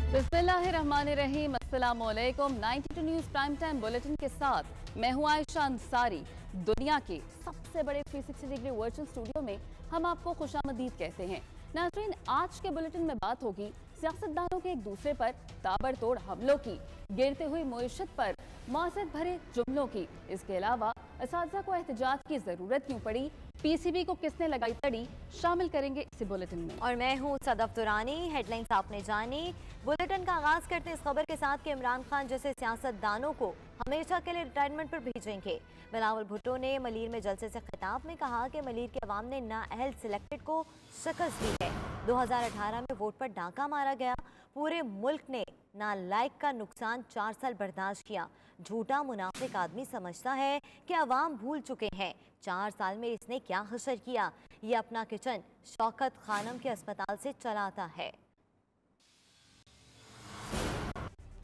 बिस्मिल्लाहिर्रहमानिर्रहीम, अस्सलाम वालेकुम। 92 न्यूज़ प्राइम टाइम बुलेटिन के साथ मैं हूं आयशा अंसारी। दुनिया के सबसे बड़े 360 डिग्री वर्चुअल स्टूडियो में हम आपको खुशामदीद कहते हैं। नाज़रीन, आज के बुलेटिन में बात होगी सियासतदानों के एक दूसरे पर ताबड़तोड़ हमलों की, गिरते हुई मईशत पर मौसत भरे जुमलों की। इसके अलावा असातिज़ा को एहतजाज की ज़रूरत क्यों पड़ी, पीसीबी को किसने लगाई तड़ी, शामिल करेंगे इसी बुलेटिन में। और मैं हूँ सदफ दुरानी। हेडलाइंस आपने जानी। बुलेटिन का आगाज करते इस खबर के साथ कि इमरान खान जैसे सियासतदानों को हमेशा के लिए रिटायरमेंट पर भेजेंगे। बिलावल भुट्टो ने मलीर में जलसे से खिताब में कहा कि मलीर के अवाम ने नाअहल सिलेक्टेड को शिकस्त दी है। 2018 में वोट पर डाका मारा गया। पूरे मुल्क ने नालायक का नुकसान 4 साल बर्दाश्त किया। झूठा मुनाफिक आदमी समझता है कि अवाम भूल चुके हैं 4 साल में इसने क्या हशर किया। ये अपना किचन शौकत खानम के अस्पताल से चलाता है।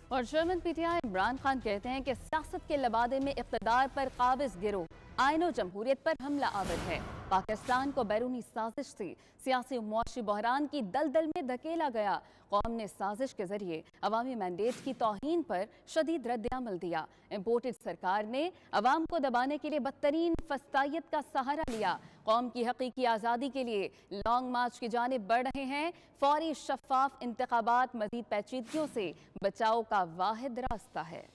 और चेयरमैन पीटीआई इमरान खान कहते हैं कि सियासत के लबादे में इक़्तिदार पर काबिज गिरोह आईन जमहूरियत पर हमला आवर है। पाकिस्तान को बैरूनी साजिश से सियासी मुआशी बहरान की दलदल में धकेला गया। कौम ने साजिश के जरिए अवामी मैंडेट की तौहीन पर शदीद रद्द-ए-अमल दिया। इम्पोर्टेड सरकार ने अवाम को दबाने के लिए बदतरीन फस्तायत का सहारा लिया। कौम की हकीकी आज़ादी के लिए लॉन्ग मार्च की जानिब बढ़ रहे हैं। फौरी शफाफ इंतखाबात मजीद पेचीदगियों से बचाव का वाहिद रास्ता है।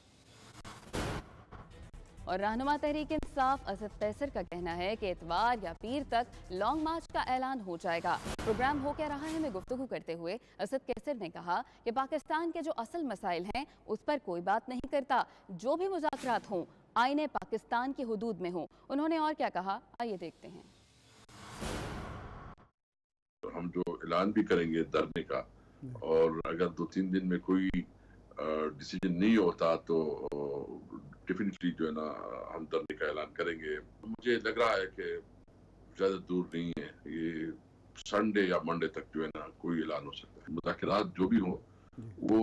और रहनुमा तहरीक इंसाफ असद कैसर का कहना है कि इतवार या पीर तक लॉन्ग मार्च का ऐलान हो जाएगा। प्रोग्राम हो क्या रहा है में गुफ्तगू करते हुए असद कैसर ने कहा कि पाकिस्तान के जो असल मसाइल हैं उस पर कोई बात नहीं करता। जो भी मुज़ाकरात हों आईने पाकिस्तान की हुदूद में हों। उन्होंने और क्या कहा, आइए देखते हैं। हम जो ऐलान भी करेंगे धरने का, और अगर 2-3 दिन में कोई डिसीजन नहीं होता तो डेफिनेटली जो है ना हम धरने का ऐलान करेंगे। मुझे लग रहा है कि ज़्यादा दूर नहीं है, ये संडे या मंडे तक जो है ना कोई ऐलान हो सकता है। मुज़ाकरात जो भी हो वो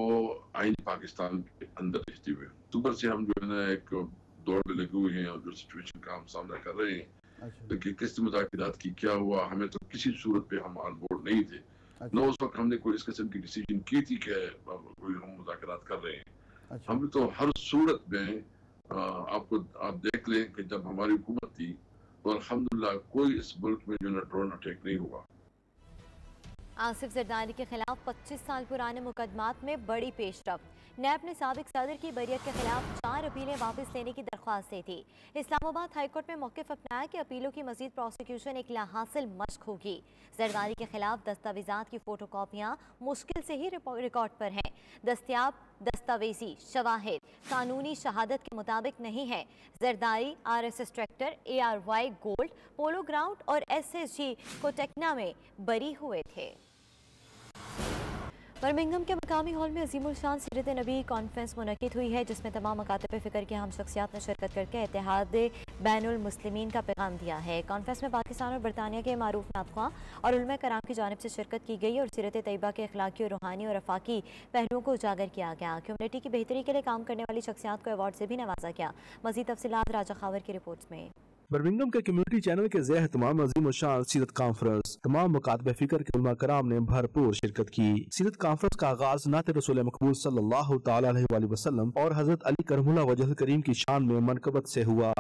आईन पाकिस्तान के अंदर रहते हुए। सुबह से हम जो है ना एक दौड़ में लगे हुए हैं और जो सिचुएशन का हम सामना कर रहे हैं कि किस मुज़ाकरात की क्या हुआ, हमें तो किसी सूरत पे हम ऑन बोर्ड नहीं थे। न उस वक्त हमने कोई इस किस्म की डिसीजन की थी कि कोई हम मुज़ाकरात कर रहे हैं। हम तो हर सूरत में आप देख लें कि जब हमारी हुकूमत थी तो अल्हम्दुलिल्लाह कोई इस मुल्क में जो है ड्रोन अटैक नहीं हुआ। आसिफ जरदारी के खिलाफ 25 साल पुराने मुकदमात में बड़ी पेशरफ्त। नैब ने साबिक सदर की बरियत के खिलाफ 4 अपीलें वापस लेने की दरख्वास्त दी थी। इस्लामाबाद हाईकोर्ट में मौक़िफ़ अपनाया कि अपीलों की मजीद प्रोसिक्यूशन एक लाहासिल मश्क होगी। जरदारी के खिलाफ दस्तावेजात की फ़ोटो कॉपियाँ मुश्किल से ही रिकॉर्ड पर हैं। दस्तियाब दस्तावेजी शवाहिद कानूनी शहादत के मुताबिक नहीं है। Zardari RSS tractor, ARY gold, polo ground और SSG कोटेक्ना में बरी हुए थे। बर्मिंघम के मकामी हॉल में अजीमुल शान सीरत नबी कॉन्फ्रेंस मुनक़िद हुई है, जिसमें तमाम मकातब फ़िक्र के हम शख्सियात ने शिरकत करके इत्तेहाद बैनुल मुस्लिमीन का पैगाम दिया है। कॉन्फ्रेंस में पाकिस्तान और बरतानिया के मारूफ नातख़्वां और उलमा कराम की जानिब से शिरकत की गई और सीरत तैयबा के अखलाकी और रूहानी और अफाकी पहलुओं को उजागर किया गया। कम्युनिटी की बेहतरी के लिए काम करने वाली शख्सियात को अवार्ड से भी नवाजा गया। मज़ीद तफसीलात राजा खावर की रिपोर्ट में। बर्मिंघम के कम्युनिटी चैनल के ज़ेर एहतमाम अज़ीम शान सीरत कॉन्फ्रेंस तमाम मुकातबे फ़िक्र के उलमा कराम ने भरपूर शिरकत की। सीरत कॉन्फ्रेंस का आगाज नात रसूल मकबूल सल्लल्लाहु तआला अलैहि वसल्लम और हज़रत अली करमुल्लाह वजहुल करीम की शान में मनक़बत से हुआ।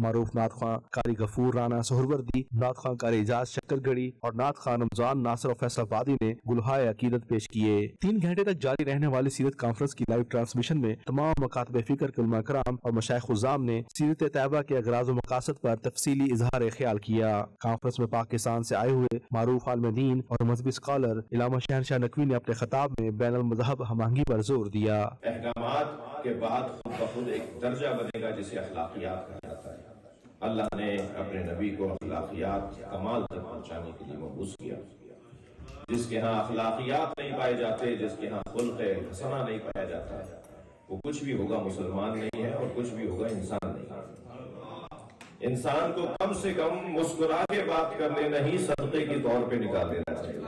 मारूफ नात खां कारी गफूर राना सोहरवर्दी, नात खां कारी एजाज शक्करगढ़ी और नात खां रमजान नासिर और फैसलाबादी ने गुलहाए अकीदत पेश किए। 3 घंटे तक जारी रहने वाली सीरत कॉन्फ्रेंस की लाइव ट्रांसमिशन में तमाम मकातब फिक्र के उलमा कराम और मशाइख उज़्ज़ाम ने सीरत तैयबा के अगराज़ व मकासद पर तफसीली इजहार ख्याल किया। कॉन्फ्रेंस में पाकिस्तान से आए हुए मारूफ आलिम दीन और मजहबी स्कॉलर इलामा शहनशाह नकवी ने अपने खिताब में बैनुल मज़हब हमआहंगी पर जोर दिया। अहकामात के बाद खुद ब खुद एक दर्जा बनेगा जिसे अखलाकियात कहा जाता है। अल्लाह ने अपने नबी को अखलाकियात कमाल तक पहुंचाने के लिए मबूस किया। जिसके यहाँ अखलाकियात नहीं पाए जाते, जिसके यहाँ खुल्क़ हसना नहीं पाया जाता, वो कुछ भी होगा मुसलमान नहीं है और कुछ भी होगा इंसान नहीं है। इंसान को कम से कम मुस्कुरा के बात करने नहीं सदक़े के तौर पे निकाल देना चाहिए,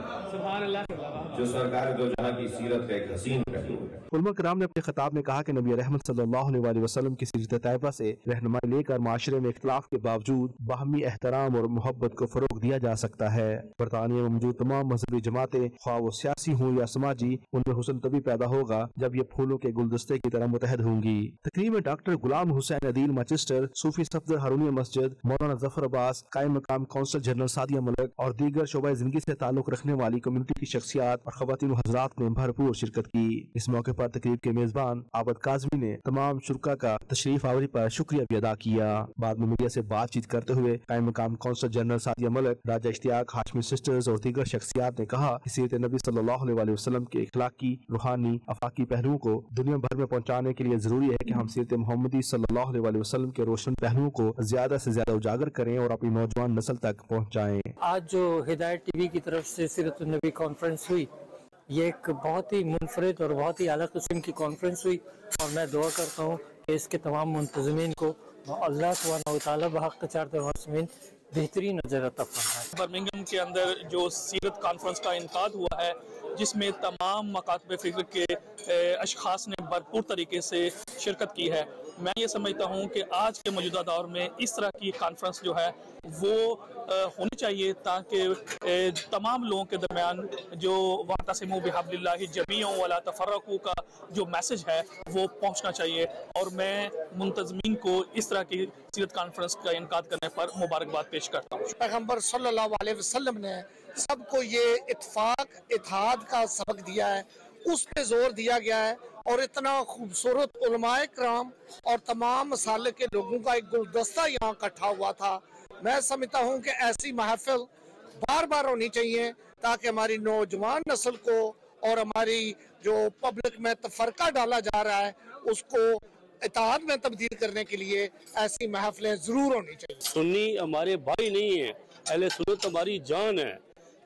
जो सरकार दो जहां की सीरत का एक हसीन पहलू है। उलमा कराम ने अपने खिताब में कहा कि नबी रहमत सल्लल्लाहु अलैहि वसल्लम की सीरत तैयबा से रहनुमाई लेकर माशरे में इख्तिलाफ के बावजूद बाहमी एहतराम और मोहब्बत को फरोग दिया जा सकता है। बरतानिया में मौजूद तमाम मजहबी जमातें, ख्वाह वो सियासी हों या समाजी, उनमें हुस्न तभी पैदा होगा जब ये फूलों के गुलदस्ते की तरह मुतहद होंगी। तकरीब में डॉक्टर गुलाम हुसैन अदील मैनचेस्टर, सूफी सफदर हारूनी मस्जिद, मौलाना जफर अब्बास, कायम मकाम कौंसल जनरल सादिया मलिक और दीगर शोबा जिंदगी से ताल्लुक रखने वाली कम्युनिटी की शख्सियात और खवातीन हजरात ने भरपूर शिरकत की। इस मौके पर तकरीब के मेजबान आबद काज़मी ने तमाम शुरका का तशरीफ आवरी पर शुक्रिया भी अदा किया। बाद में मीडिया से बातचीत करते हुए कायम मकाम कौंसल जनरल सादिया मलिक, राजा इश्तियाक, हाशमी सिस्टर्स और दीगर शख्सियात ने कहा कि सीरत नबी सल्लल्लाहु अलैहि वसल्लम के इखलाकी, रूहानी, अफाकी पहलुओं को दुनिया भर में पहुँचाने के लिए जरूरी है कि हम सीरत मोहम्मदी सल्लल्लाहु अलैहि वसल्लम के रोशन पहलुओं को ज्यादा से ज्यादा उजागर करें और अपनी नौजवान नस्ल तक पहुँचाएं। आज जो हिदायत टीवी की तरफ से सीरत नबी कॉन्फ्रेंस हुई, ये एक बहुत ही मुनफरिद और बहुत ही आला किस्म की कॉन्फ्रेंस हुई और मैं दुआ करता हूँ कि इसके तमाम मुंतज़मीन को अल्लाह सुब्हानहू व तआला बहक़ चाहते हुए बेहतरीन नज़र अता फरमाए। बर्मिंघम के अंदर जो सीरत कॉन्फ्रेंस का इनकाद हुआ है, जिसमें तमाम मकातब फ़िक्र के अशख़ास ने भरपूर तरीके से शिरकत की है। मैं ये समझता हूँ कि आज के मौजूदा दौर में इस तरह की कॉन्फ्रेंस जो है वो होनी चाहिए, ताकि तमाम लोगों के दरमियान जो वातसिमू बिहब्लिल्लाहि जमीअन वला तफर्रकू का जो मैसेज है वो पहुँचना चाहिए। और मैं मुंतज़मीन को इस तरह की सीरत कॉन्फ्रेंस का इनकाद करने पर मुबारकबाद पेश करता हूँ। पैगम्बर सल्लल्लाहु अलैहि वसल्लम ने सबको ये इत्तेफाक, इत्तेहाद का सबक दिया है, उस पे जोर दिया गया है और इतना खूबसूरत उलमाए कराम और तमाम मसाले के लोगों का एक गुलदस्ता यहाँ इकट्ठा हुआ था। मैं समझता हूँ कि ऐसी महफिल बार बार होनी चाहिए ताकि हमारी नौजवान नस्ल को और हमारी जो पब्लिक में तफरका डाला जा रहा है उसको इत्तेहाद में तब्दील करने के लिए ऐसी महफिलें जरूर होनी चाहिए। सुन्नी हमारे भाई नहीं है, अहले सुन्नत हमारी जान है।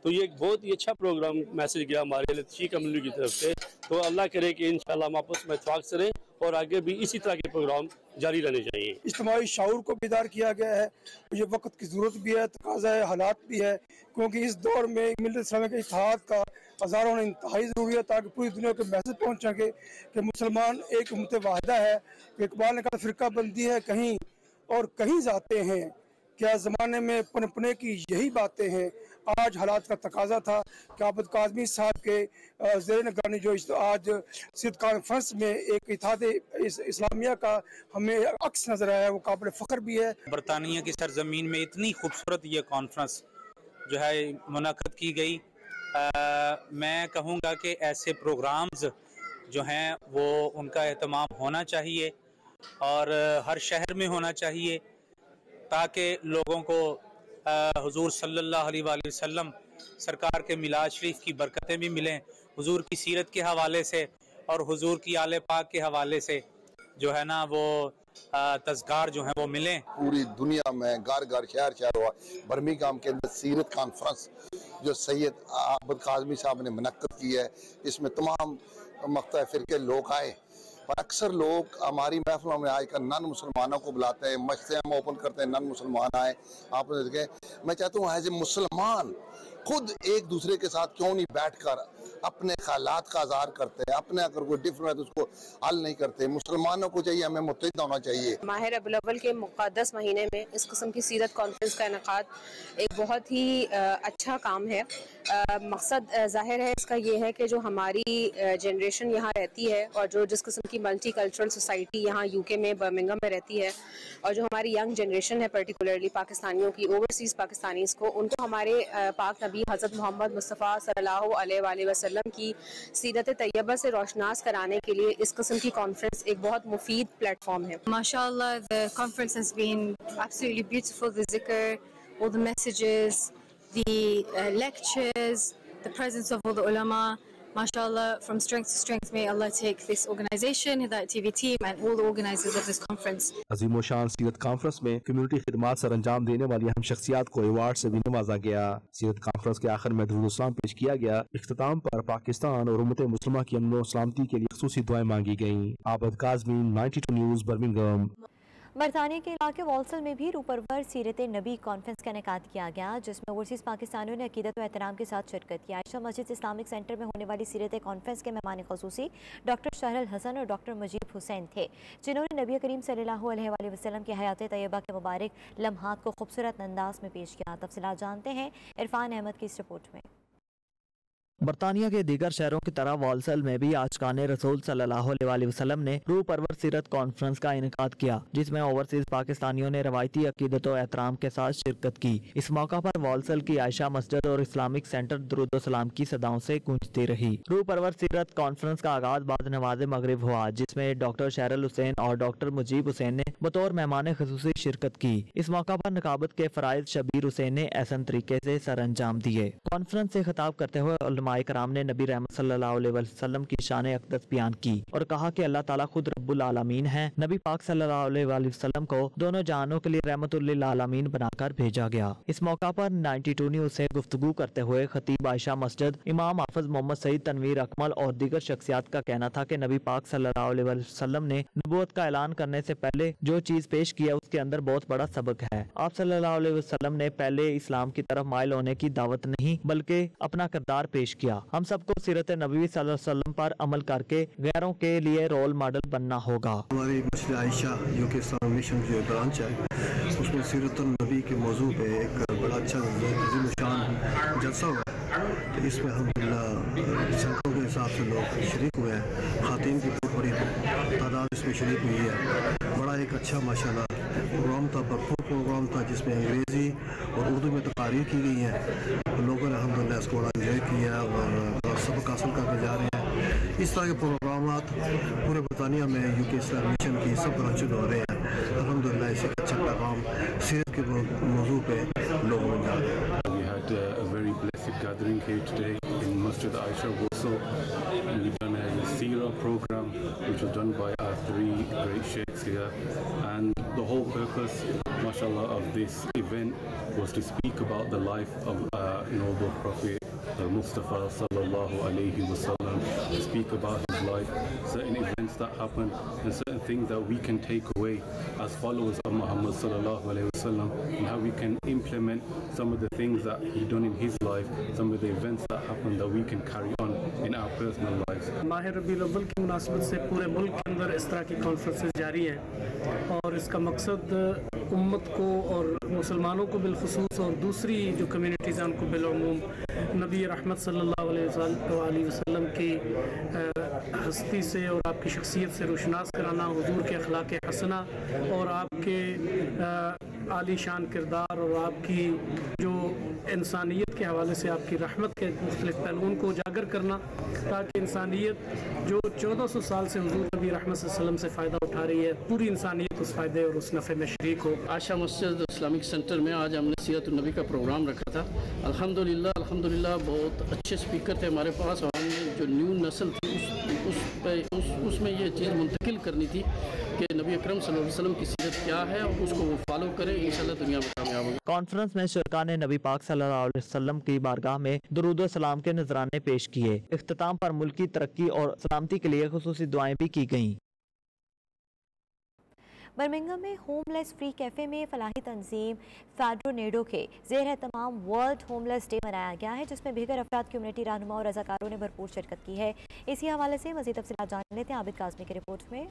तो ये एक बहुत ही अच्छा प्रोग्राम मैसेज गया हमारे लतीफ़ी कम्युनिटी की तरफ से। तो अल्लाह करे कि इंशाल्लाह हम आपस में इत्तेफाक से रहें और आगे भी इसी तरह के प्रोग्राम जारी रहने चाहिए। इज्तिमाई शऊर को बेदार किया गया है, ये वक्त की ज़रूरत भी है, तकाज़ा है, हालात भी है, क्योंकि इस दौर में मिलत इस्लामी के इत्तेहाद का हज़ारों होना इंतहाई ज़रूरी है ताकि पूरी दुनिया को मैसेज पहुँच सके कि मुसलमान एक उम्मत वाहिदा है। इकबाल ने कहा फ़िरका बंदी है कहीं और कहीं जाते हैं, क्या ज़माने में पनपने की यही बातें हैं। आज हालात का तकाजा था कि आबद काज़मी साहब के ज़ेर निगरानी जो आज सीरत कॉन्फ्रेंस में एक इत्तेहाद इस्लामिया का हमें अक्स नज़र आया, वो काबिल फ़ख्र भी है। बरतानिया की सरजमीन में इतनी खूबसूरत ये कॉन्फ्रेंस जो है मुनक़्क़द की गई। मैं कहूँगा कि ऐसे प्रोग्राम्स जो हैं वो उनका एहतमाम होना चाहिए और हर शहर में होना चाहिए ताकि लोगों को हुजूर सल्लल्लाहु अलैहि वसल्लम सरकार के मिलाद शरीफ की बरकतें भी मिलें, हुजूर की सीरत के हवाले से और हुजूर की आले पाक के हवाले से जो है ना वो तज़कार जो है वो मिलें। पूरी दुनिया में घर घर शहर शहर हुआ बर्मिंघम के अंदर सीरत कॉन्फ्रेंस जो सैयद आबद काज़मी साहब ने मुनक़्क़द की है, इसमें तमाम मख्तलिफ़ फ़िरके लोग आए और अक्सर लोग हमारी महफिलों में आकर नन मुसलमानों को बुलाते हैं, मस्जिदें हम ओपन करते हैं, नन मुसलमान आए। आप मैं चाहता हूँ एज ए मुसलमान खुद एक दूसरे के साथ क्यों नहीं बैठकर अपने ख्यालात का इज़हार करते हैं, अपने अगर कोई डिफरेंट है तो उसको हल नहीं करते। मुसलमानों को चाहिए हमें मुत्तहिद होना चाहिए। माह रबीउल अव्वल के मुक़द्दस महीने में इस किस्म की सीरत कॉन्फ्रेंस का इनेकाद एक बहुत ही अच्छा काम है। मकसद ज़ाहिर है इसका ये है कि जो हमारी जनरेशन यहाँ रहती है और जो जिस किस्म की मल्टी कल्चरल सोसाइटी यहाँ यूके में बर्मिंघम में रहती है, और जो हमारी यंग जनरेशन है पर्टिकुलरली पाकिस्तानियों की, ओवरसीज़ पाकिस्तानीज़ को, उनको हमारे पाक नबी हज़रत मोहम्मद मुस्तफ़ा सल्लल्लाहु अलैहि वसल्लम की सीरत तैयबा से रोशनास कराने के लिए इस किस्म की कॉन्फ्रेंस एक बहुत मुफीद प्लेटफॉर्म है। माशाअल्लाह, the conference has been absolutely beautiful. The zikr, all the messages, the lectures, the presence of all the ulama. MashaAllah, from strength to strength, may Allah take this organisation, Hidayat TV team and all the organisers of this conference. अजीम शान सीरत conference में community खिदमात sir अंजाम देने वाली अहम शख्सियात को award से भी नवाजा गया। सीरत कॉन्फ्रेंस के आखिर में दुरूद सलाम पेश किया गया। इख्तिताम पर पाकिस्तान और उम्मत मुस्लिमा की अमन और सलामती के लिए ख़ुसूसी दुआएं मांगी गईं। आबद काज़मी, 92 न्यूज़, बर्मिंघम। बरतानिया के इलाके वॉल्सल में भी रूपरवर सीरत नबी कॉन्फ्रेंस का इनेकाद किया गया, जिसमें ओवरसीज़ पाकिस्तानियों ने अकीदत व एहतराम के साथ शिरकत की। आयशा मस्जिद इस्लामिक सेंटर में होने वाली सीरत कॉन्फ्रेंस के मेहमान ख़ुसूसी डॉक्टर शहरल हसन और डॉक्टर मुजीब हुसैन थे, जिन्होंने नबी करीम सल्लल्लाहु अलैहि वसल्लम की हयात तैयबा के मुबारक लम्हात को खूबसूरत अंदाज में पेश किया। तफसीलात जानते हैं इरफान अहमद की इस रिपोर्ट में। बरतानिया के दीगर शहरों की तरह वॉल्सल में भी आशिकान रसूल सल्लल्लाहु अलैहि वसल्लम ने रूह परवर सीरत कॉन्फ्रेंस का इनेकाद किया, जिसमें ओवरसीज पाकिस्तानियों ने रवायती अकीदत और एहतराम के साथ शिरकत की। इस मौका पर वॉल्सल की आयशा मस्जिद और इस्लामिक सेंटर दुरूद सलाम की सदाओं से गूंजती रही। रूह परवर सीरत कॉन्फ्रेंस का आगाज बाद नमाज मगरिब हुआ, जिसमें डॉक्टर शहरल हुसैन और डॉक्टर मुजीब हुसैन ने बतौर मेहमान खुसूसी शिरकत की। इस मौका पर नकाबत के फराइज शबीर हुसैन ने एहसन तरीके से सर अंजाम दिए। कॉन्फ्रेंस से खिताब करते हुए उलमाए कराम ने नबी रहमत सल्लल्लाहु अलैहि वसल्लम की शान अक़दस बयान की और कहा कि अल्लाह ताला खुद रब्बुल आलमीन है। नबी पाक सल्लल्लाहु अलैहि वसल्लम को दोनों जहानों के लिए रहमतुल लिल आलमीन बनाकर भेजा गया। इस मौका पर 92 न्यूज़ से गुफ्तगू करते हुए खतीब आयशा मस्जिद इमाम हाफिज मोहम्मद सईद तनवीर अकमल और दीगर शख्सियात का कहना था कि नबी पाक सल्लल्लाहु अलैहि वसल्लम ने नबूवत का ऐलान करने से पहले जो चीज पेश किया उसके अंदर बहुत बड़ा सबक है। आप सल्लल्लाहु अलैहि वसल्लम ने पहले इस्लाम की तरफ माइल होने की दावत नहीं बल्कि अपना किरदार पेश किया। हम सबको सीरत नबी सल्लल्लाहु अलैहि वसल्लम पर अमल करके गैरों के लिए रोल मॉडल बनना होगा। हमारी मस्जिद आयशा जो कि इस्लाम मिशन जो ब्रांच है, उसमें सीरत नबी के मौजू पे एक बड़ा अच्छा अज़ीम शान जलसा हुआ है। तो इसमें अल्हम्दुलिल्लाह संख्याओं के हिसाब से लोग शरीक हुए हैं। खातिन की बहुत बड़ी तादाद इसमें शरीक हुई है। बड़ा एक अच्छा माशाल्लाह प्रोग्राम था, भरपूर प्रोग्राम था, जिसमें अंग्रेज़ी और उर्दू में तकारीर की गई हैं। लोगों ने अल्हम्दुलिल्लाह इसको बड़ा इंजॉय किया और सबक हासिल करके जा रहे हैं। इस तरह के प्रोग्राम पूरे बरतानिया में यूके इस्लाम मिशन की सब ब्रांचेज हो रहे हैं। अल्हम्दुलिल्लाह इसी अच्छा पैगाम सीरत के मौजू पे लोगों में जा रहे हैं। We had a very blessed gathering here today in Masjid Aisha Warsaw. We've done a Seerah program which was done by our three great sheikhs here, and the whole purpose, mashallah, of this event was to speak about the life of noble Prophet Mustafa sallallahu alaihi wasallam, to speak about his life, certain events that happened and certain things that we can take away as followers of Muhammad sallallahu alaihi wasallam, and how we can implement some of the things that he done in his life, some of the events that happened that we can carry on in our personal lives. माह रबीउल अव्वल की मुनासबत से पूरे मुल्क के अंदर इस तरह की कॉन्फ्रेंसेस जारी हैं और इसका मकसद उम्मत को और मुसलमानों को बिलखुसूस और दूसरी जो कम्युनिटीज़ हैं उनको बिलअमूम नबी रहमत सल्लल्लाहु अलैहि वसल्लम की हस्ती से और आपकी शख्सियत से रोशनास कराना, हुजूर के अखलाक हसना और आपके आली शान किरदार और आपकी जो इंसानियत के हवाले से आपकी रहमत के मुख्तलिफ पहलुओं को उजागर करना, ताकि इंसानियत जो 1400 साल से हुजूर नबी रहमत सल्लल्लाहु अलैहि वसल्लम से फ़ायदा उठा रही है, पूरी इंसानियत उस फ़ायदे और उस नफ़े में शरीक हो। आयशा मस्जिद इस्लामिक सेंटर में आज हमने सीरत नबी का प्रोग्राम रखा था। अल्हम्दुलिल्लाह बहुत अच्छे स्पीकर थे हमारे पास और हमने जो न्यू नस्ल थी उसमें ये चीज़ मुंतकिल करनी थी कि नबी अकरम सल्लल्लाहु अलैहि वसल्लम की सीरत क्या है और उसको वो फॉलो करें, इंशाल्लाह दुनिया में कामयाब होगा। कॉन्फ्रेंस में शुरका ने नबी पाक सल्लल्लाहु अलैहि वसल्लम की बारगाह में दुरूद सलाम के नजराने पेश किए। इख्तिताम पर मुल्की तरक्की और सलामती के लिए खुसूसी दुआएं भी की गईं। برمنگھم میں ہوم لیس فری کیفے میں فلاحی تنظیم فیڈرونیڈو کے زیر اہتمام ورلڈ ہوم لیس ڈے منایا گیا ہے، جس میں دیگر افراد کمیونٹی رہنما اور رضاکاروں نے بھرپور شرکت کی ہے۔ اسی حوالے سے مزید تفصیلات جان لیتے ہیں عابد کاظمی کی رپورٹ میں۔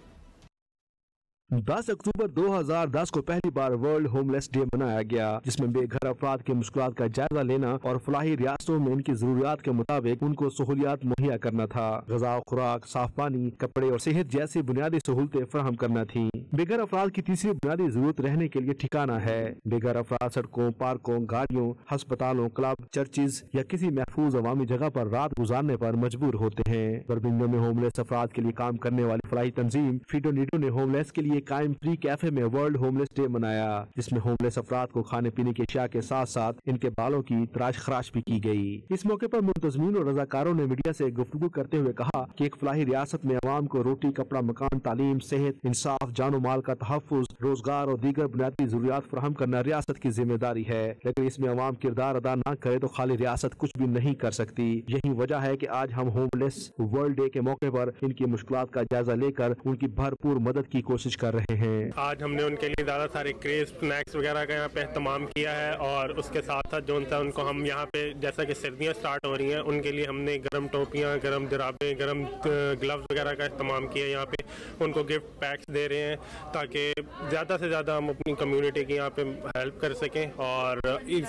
10 اکتوبر 2010 کو پہلی بار ورلڈ ہوم لیس ڈے منایا گیا، جس میں بے گھر افراد کے مشکلات کا جائزہ لینا اور فلاحی ریاستوں میں ان کی ضروریات کے مطابق ان کو سہولیات مہیا کرنا تھا۔ غذا و خوراک، صاف پانی، کپڑے اور صحت جیسی بنیادی سہولتیں فراہم کرنا تھیں۔ بے گھر افراد کی تیسری بنیادی ضرورت رہنے کے لیے ٹھکانہ ہے۔ بے گھر افراد سڑکوں، پارکوں، گاڑیوں، ہسپتالوں، کلب، چرچز یا کسی محفوظ عوامی جگہ پر رات گزارنے پر مجبور ہوتے ہیں۔ برمنگھم میں ہوم لیس افراد کے لیے کام کرنے والی فلاحی تنظیم فیڈرونیڈو نے ہوم لیس کے لیے قائم فری کیفے میں ورلڈ ہوم لیس ڈے منایا، جس میں ہوم لیس افراد کو کھانے پینے کی اشیاء کے ساتھ ساتھ ان کے بالوں کی تراش خراش بھی کی گئی۔ اس موقع پر منتظمین اور رضاکاروں نے میڈیا سے گفتگو کرتے ہوئے کہا کہ ایک فلاحی ریاست میں عوام کو روٹی، کپڑا، مکان، تعلیم، صحت، انصاف، جان و مال کا تحفظ، روزگار اور دیگر بنیادی ضروریات فراہم کرنا ریاست کی ذمہ داری ہے، لیکن اس میں عوام کردار ادا نہ کرے تو خالی ریاست کچھ بھی نہیں کر سکتی۔ یہی وجہ ہے کہ آج ہم ہوم لیس ورلڈ ڈے کے موقع پر ان کی مشکلات کا جائزہ لے کر ان کی بھرپور مدد کی کوشش کر رہے ہیں۔ آج ہم نے ان کے لیے زیادہ سارے کریسپ اسنیکس وغیرہ کا یہاں پہ اہتمام کیا ہے، اور اس کے ساتھ ساتھ جو ان کو ہم یہاں پہ جیسا کہ سردیاں سٹارٹ ہو رہی ہیں ان کے لیے ہم نے گرم ٹوپیاں، گرم جرابیں، گرم گلوز وغیرہ کا اہتمام کیا۔ یہاں پہ ان کو گفٹ پیکس دے رہے ہیں تاکہ زیادہ سے زیادہ ہم اپنی کمیونٹی کی یہاں پہ ہیلپ کر سکیں۔ اور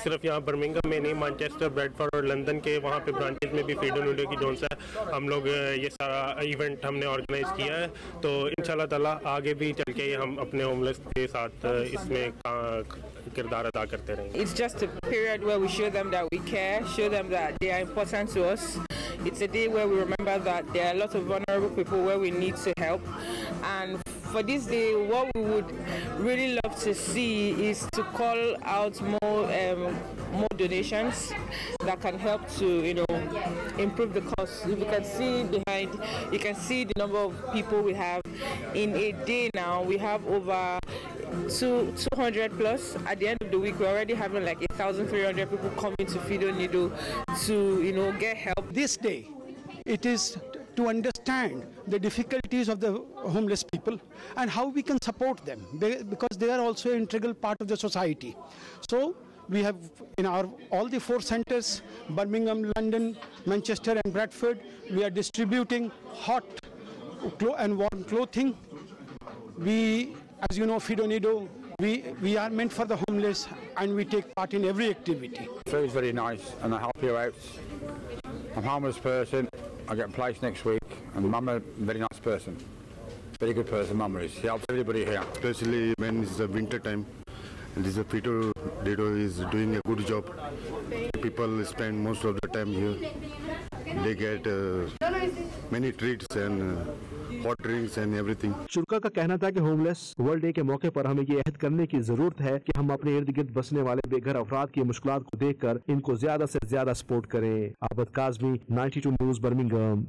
صرف یہاں برمنگھم میں نہیں، مانچسٹر، بریڈفورڈ اور لندن کے وہاں پہ برانچز میں بھی فیڈرونیڈو کی جون سے ہم لوگ یہ سارا ایونٹ ہم نے آرگنائز کیا ہے، تو انشاءاللہ تعالیٰ آگے بھی چل کے ہم اپنے ہوم لیس کے ساتھ اس میں کردار ادا کرتے رہیں گے۔ It's just a period where we show them that we care, show them that they are important to us. It's a day where we remember that there are a lot of vulnerable people where we need to help. And for this day, what we would really love to see is to call out more donations that can help to, improve the cause. If you can see behind, you can see the number of people we have. In a day now, we have over 200 plus. At the end of the week, we're already having like 1,300 people coming to Fidonido to, get help. This day, it is to understand the difficulties of the homeless people and how we can support them, because they are also an integral part of the society. So we have in all the 4 centers, Birmingham, London, Manchester and Bradford, we are distributing hot and warm clothing. We, as you know, Fidonido, we are meant for the homeless and we take part in every activity. Food's very nice and I help you out. I'm a homeless person. I get placed next week, and Mama, very nice person, very good person. Mama is. She helps everybody here, especially when it's the winter time. And this Fidonido is doing a good job. People spend most of the time here. They get many treats and hot drinks and everything. شرکا کا کہنا تھا کہ home لیس world day کے موقع پر ہمیں یہ عہد کرنے کی ضرورت ہے کہ ہم اپنے ارد گرد بسنے والے بے گھر افراد کی مشکلات کو دیکھ کر ان کو زیادہ سے زیادہ سپورٹ کریں۔ عابد کاظمی، 92 نیوز، برمنگھم۔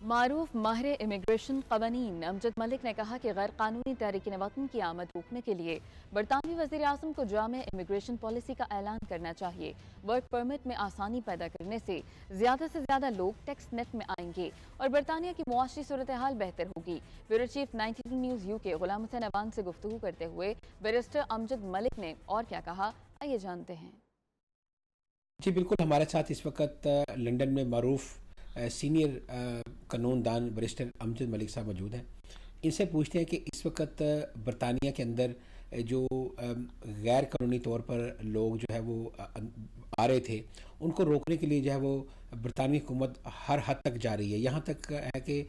معروف ماہر امیگریشن قوانین امجد ملک نے کہا کہ غیر قانونی تارکین وطن کی آمد روکنے کے لیے برطانوی وزیر اعظم کو جامع امیگریشن پالیسی کا اعلان کرنا چاہیے۔ ورک پرمٹ میں آسانی پیدا کرنے سے زیادہ لوگ ٹیکس نیٹ میں آئیں گے اور برطانیہ کی معاشی صورتحال بہتر ہوگی۔ بیورو چیف 92 نیوز یو کے غلام حسین اوان سے گفتگو کرتے ہوئے بیرسٹر امجد ملک نے اور کیا کہا، آئیے جانتے ہیں۔ جی بالکل، ہمارے ساتھ اس وقت لنڈن میں معروف سینئر قانون دان بیرسٹر امجد ملک صاحب موجود ہیں۔ ان سے پوچھتے ہیں کہ اس وقت برطانیہ کے اندر جو غیر قانونی طور پر لوگ جو ہے وہ آ رہے تھے، ان کو روکنے کے لیے جو ہے وہ برطانوی حکومت ہر حد تک جا رہی ہے۔ یہاں تک ہے کہ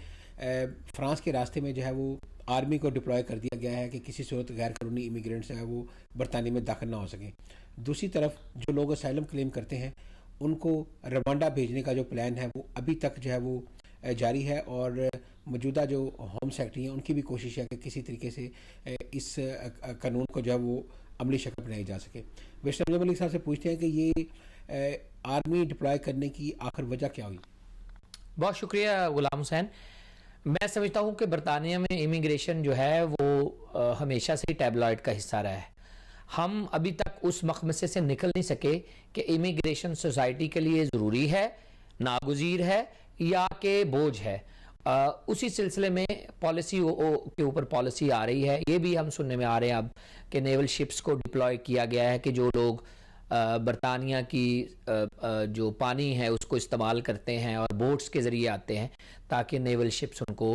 فرانس کے راستے میں جو ہے وہ آرمی کو ڈپلوائے کر دیا گیا ہے کہ کسی صورت غیر قانونی امیگرینٹس جو ہے وہ برطانیہ میں داخل نہ ہو سکیں۔ دوسری طرف جو لوگ اسائلم کلیم کرتے ہیں ان کو روانڈا بھیجنے کا جو پلان ہے وہ ابھی تک جو ہے وہ جاری ہے، اور موجودہ جو ہوم سیکٹری ہیں ان کی بھی کوشش ہے کہ کسی طریقے سے اس قانون کو جو ہے وہ عملی شکل بنائی جا سکے۔ بیرسٹر امجد ملک صاحب سے پوچھتے ہیں کہ یہ آرمی ڈپلوائے کرنے کی آخر وجہ کیا ہوئی؟ بہت شکریہ غلام حسین۔ میں سمجھتا ہوں کہ برطانیہ میں امیگریشن جو ہے وہ ہمیشہ سے ٹیبلائڈ کا حصہ رہا ہے۔ ہم ابھی تک اس مخمصے سے نکل نہیں سکے کہ امیگریشن سوسائٹی کے لیے ضروری ہے، ناگزیر ہے یا کہ بوجھ ہے، उसी सिलसिले में पॉलिसी के ऊपर पॉलिसी आ रही है। ये भी हम सुनने में आ रहे हैं अब कि नेवल शिप्स को डिप्लॉय किया गया है कि जो लोग बरतानिया की जो पानी है उसको इस्तेमाल करते हैं और बोट्स के ज़रिए आते हैं ताकि नेवल शिप्स उनको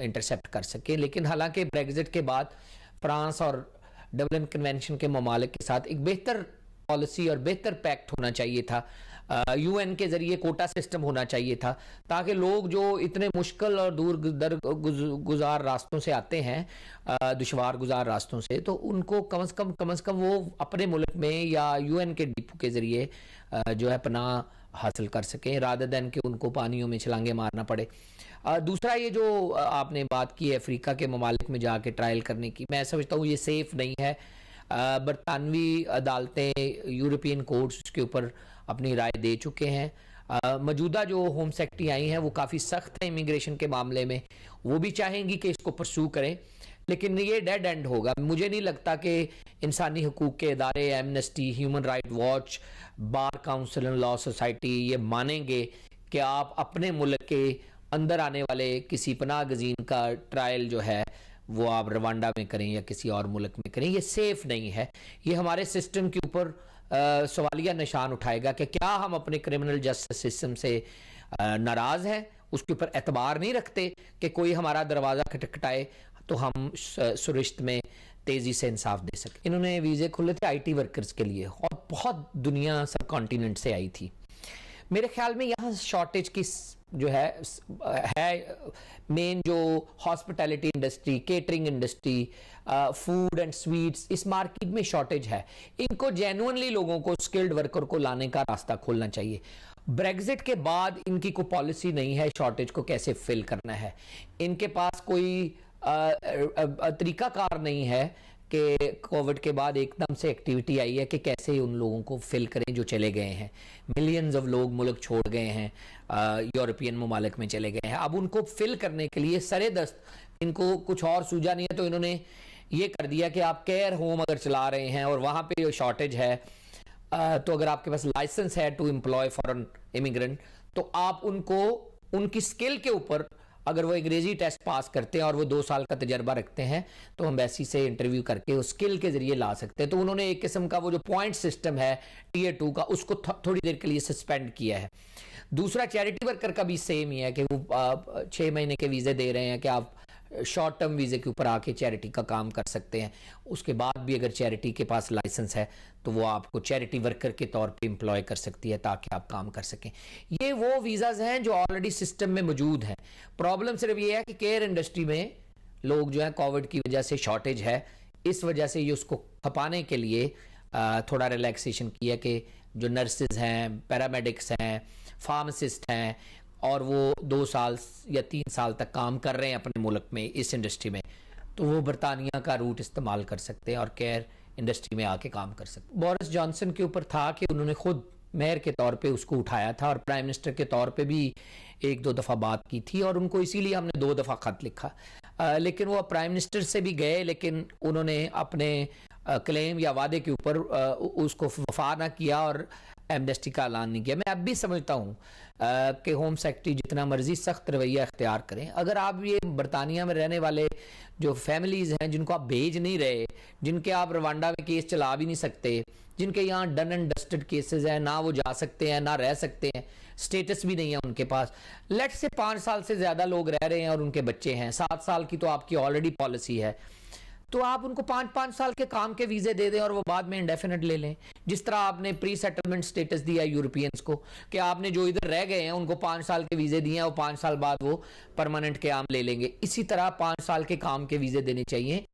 इंटरसेप्ट कर सकें। लेकिन हालांकि ब्रेग्जिट के बाद फ्रांस और डबलिन कन्वेंशन के ममालिक के साथ एक बेहतर पॉलिसी और बेहतर पैक्ट होना चाहिए था। यूएन के ज़रिए कोटा सिस्टम होना चाहिए था ताकि लोग जो इतने मुश्किल और दूर गुजार रास्तों से आते हैं, दुश्वार गुजार रास्तों से, तो उनको कम से कम वो अपने मुल्क में या यूएन के डिपो के ज़रिए जो है पनाह हासिल कर सकें, रादर दैन कि उनको पानियों में छलांगे मारना पड़े। दूसरा ये जो आपने बात की है अफ्रीका के ममालिक में जाके ट्रायल करने की, मैं समझता हूँ ये सेफ़ नहीं है। बरतानवी अदालतें, यूरोपियन कोर्ट्स उसके ऊपर अपनी राय दे चुके हैं। मौजूदा जो होम सेक्रेटरी आई हैं वो काफ़ी सख्त है इमिग्रेशन के मामले में, वो भी चाहेंगी कि इसको परसू करें, लेकिन ये डेड एंड होगा। मुझे नहीं लगता कि इंसानी हकूक़ के इदारे, amnesty, human right watch, bar council and law society ये मानेंगे कि आप अपने मुल्क के अंदर आने वाले किसी पनाह गज़ीन का ट्रायल जो है वो आप रवांडा में करें या किसी और मुल्क में करें। ये सेफ़ नहीं है। ये हमारे सिस्टम के ऊपर सवालिया निशान उठाएगा कि क्या हम अपने क्रिमिनल जस्टिस सिस्टम से नाराज़ हैं, उसके ऊपर एतबार नहीं रखते कि कोई हमारा दरवाज़ा खटखटाए तो हम सुरिश्त में तेज़ी से इंसाफ दे सकें। इन्होंने वीज़े खोले थे आईटी वर्कर्स के लिए और बहुत दुनिया सब कॉन्टिनेंट से आई थी। मेरे ख्याल में यहाँ शॉर्टेज की जो है मेन जो hospitality industry, catering industry, food and sweets, इस मार्केट में शॉर्टेज है। इनको जेन्युइनली लोगों को, स्किल्ड वर्कर को लाने का रास्ता खोलना चाहिए। ब्रेग्जिट के बाद इनकी कोई पॉलिसी नहीं है शॉर्टेज को कैसे फिल करना है। इनके पास कोई तरीकाकार नहीं है कि कोविड के बाद एकदम से एक्टिविटी आई है कि कैसे उन लोगों को फिल करें जो चले गए हैं। मिलियंस ऑफ लोग मुल्क छोड़ गए हैं, यूरोपियन ममालिक में चले गए हैं। अब उनको फिल करने के लिए सरे दस्त इनको कुछ और सूझा नहीं है, तो इन्होंने ये कर दिया कि आप केयर होम अगर चला रहे हैं और वहाँ पे शॉर्टेज है, तो अगर आपके पास लाइसेंस है टू एम्प्लॉय फॉरेन इमिग्रेंट, तो आप उनको उनकी स्किल के ऊपर, अगर वो अंग्रेजी टेस्ट पास करते हैं और वो 2 साल का तजर्बा रखते हैं, तो एम्बेसी से इंटरव्यू करके उस स्किल के जरिए ला सकते हैं। तो उन्होंने एक किस्म का वो जो पॉइंट सिस्टम है Tier 2 का, उसको थोड़ी देर के लिए सस्पेंड किया है। दूसरा चैरिटी वर्कर का भी सेम ही है कि वो 6 महीने के वीज़े दे रहे हैं कि आप शॉर्ट टर्म वीज़े के ऊपर आके चैरिटी का काम कर सकते हैं। उसके बाद भी अगर चैरिटी के पास लाइसेंस है तो वो आपको चैरिटी वर्कर के तौर पे एम्प्लॉय कर सकती है ताकि आप काम कर सकें। ये वो वीज़ाज़ हैं जो ऑलरेडी सिस्टम में मौजूद हैं। प्रॉब्लम सिर्फ ये है कि केयर इंडस्ट्री में लोग जो है कोविड की वजह से शॉर्टेज है, इस वजह से ये उसको खपाने के लिए थोड़ा रिलैक्सेशन किया कि जो नर्सेज हैं, पैरामेडिक्स हैं, फार्मासिस्ट हैं और वो 2 साल या 3 साल तक काम कर रहे हैं अपने मुल्क में इस इंडस्ट्री में, तो वो बरतानिया का रूट इस्तेमाल कर सकते हैं और केयर इंडस्ट्री में आके काम कर सकते हैं। बोरिस जॉनसन के ऊपर था कि उन्होंने खुद मेयर के तौर पे उसको उठाया था और प्राइम मिनिस्टर के तौर पे भी 1-2 दफ़ा बात की थी और उनको इसीलिए हमने 2 दफ़ा ख़त लिखा, लेकिन वो प्राइम मिनिस्टर से भी गए, लेकिन उन्होंने अपने क्लेम या वादे के ऊपर उसको वफा ना किया और एमनेस्टी का ऐलान नहीं किया। मैं अब भी समझता हूँ कि होम सेक्रेटरी जितना मर्जी सख्त रवैया अख्तियार करें, अगर आप ये बरतानिया में रहने वाले जो फैमिलीज़ हैं जिनको आप भेज नहीं रहे, जिनके आप रवांडा में केस चला भी नहीं सकते, जिनके यहाँ डन एंड डस्टेड केसेस हैं, ना वो जा सकते हैं ना रह सकते हैं, स्टेटस भी नहीं है उनके पास, लेट से 5 साल से ज़्यादा लोग रह रहे हैं और उनके बच्चे हैं, 7 साल की तो आपकी ऑलरेडी पॉलिसी है, तो आप उनको 5-5 साल के काम के वीज़े दे दें और वो बाद में इंडेफिनेट ले लें। जिस तरह आपने प्री सेटलमेंट स्टेटस दिया यूरोपियंस को कि आपने जो इधर रह गए हैं उनको 5 साल के वीज़े दिए हैं, वो 5 साल बाद वो परमानेंट के आम ले लेंगे, इसी तरह 5 साल के काम के वीज़े देने चाहिए।